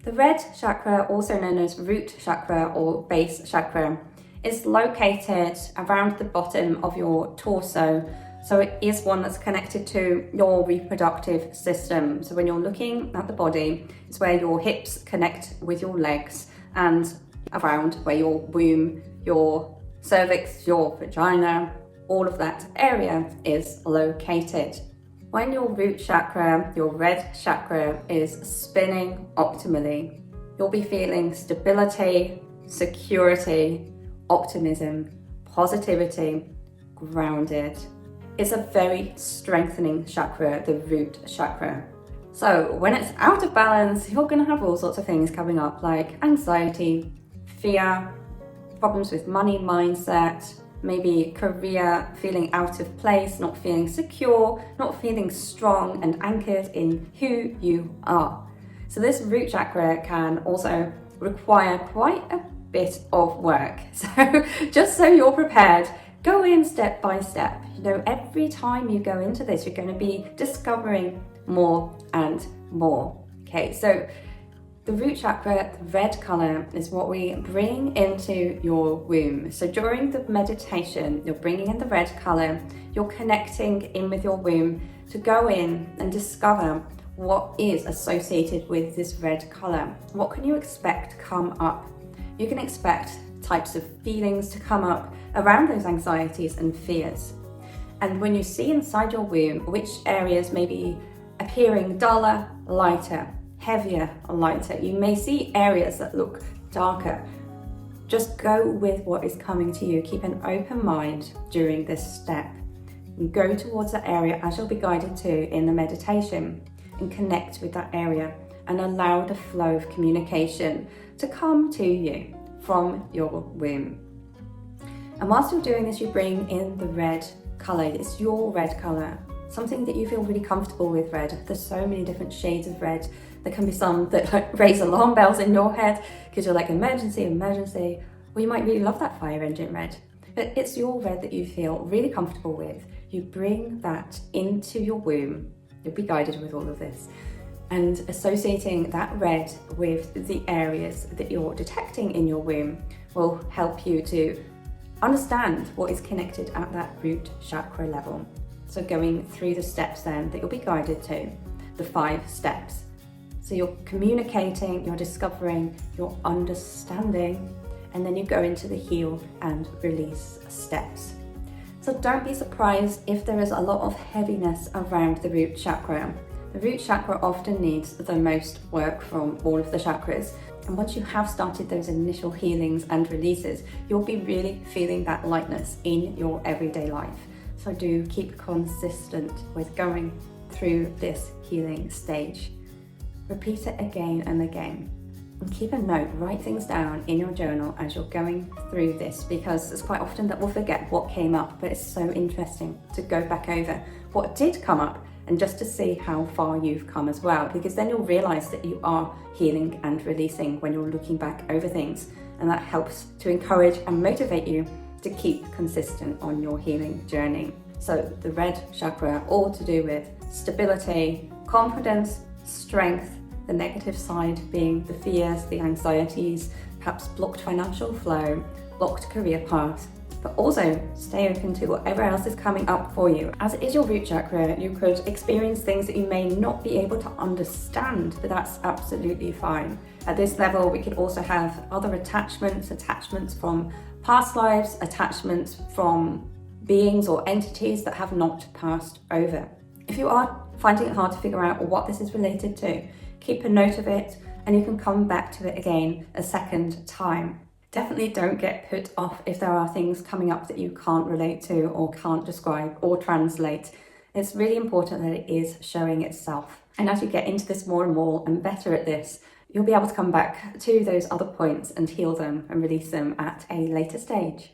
The red chakra, also known as root chakra or base chakra, is located around the bottom of your torso. So it is one that's connected to your reproductive system. So when you're looking at the body, it's where your hips connect with your legs and around where your womb, your cervix, your vagina, all of that area is located. When your root chakra, your red chakra, is spinning optimally, you'll be feeling stability, security, optimism, positivity, grounded. It's a very strengthening chakra, the root chakra. So when it's out of balance, you're going to have all sorts of things coming up like anxiety, fear, problems with money mindset, maybe career, feeling out of place, not feeling secure, not feeling strong and anchored in who you are. So this root chakra can also require quite a bit of work. So just so you're prepared, go in step by step. You know, every time you go into this, you're going to be discovering more and more. Okay, so the root chakra, the red color, is what we bring into your womb. So during the meditation, you're bringing in the red color, you're connecting in with your womb to go in and discover what is associated with this red color. What can you expect to come up? You can expect types of feelings to come up around those anxieties and fears. And when you see inside your womb which areas may be appearing duller, lighter, heavier or lighter, you may see areas that look darker. Just go with what is coming to you. Keep an open mind during this step. And go towards that area as you'll be guided to in the meditation and connect with that area and allow the flow of communication to come to you from your womb. And whilst you're doing this, you bring in the red color. It's your red color, something that you feel really comfortable with red. There's so many different shades of red. There can be some that raise alarm bells in your head because you're like, emergency, emergency. Well, you might really love that fire engine red, but it's your red that you feel really comfortable with. You bring that into your womb. You'll be guided with all of this. And associating that red with the areas that you're detecting in your womb will help you to understand what is connected at that root chakra level. So going through the steps then that you'll be guided to, the 5 steps. So you're communicating, you're discovering, you're understanding, and then you go into the heal and release steps. So don't be surprised if there is a lot of heaviness around the root chakra. The root chakra often needs the most work from all of the chakras. And once you have started those initial healings and releases, you'll be really feeling that lightness in your everyday life. So do keep consistent with going through this healing stage. Repeat it again and again. And keep a note, write things down in your journal as you're going through this, because it's quite often that we'll forget what came up, but it's so interesting to go back over what did come up and just to see how far you've come as well, because then you'll realize that you are healing and releasing when you're looking back over things, and that helps to encourage and motivate you to keep consistent on your healing journey. So the red chakra, all to do with stability, confidence, strength, the negative side being the fears, the anxieties, perhaps blocked financial flow, blocked career path, but also stay open to whatever else is coming up for you. As it is your root chakra, you could experience things that you may not be able to understand, but that's absolutely fine. At this level, we could also have other attachments from past lives, attachments from beings or entities that have not passed over. If you are finding it hard to figure out what this is related to, keep a note of it and you can come back to it again a second time. Definitely don't get put off if there are things coming up that you can't relate to or can't describe or translate. It's really important that it is showing itself. And as you get into this more and more and better at this, you'll be able to come back to those other points and heal them and release them at a later stage.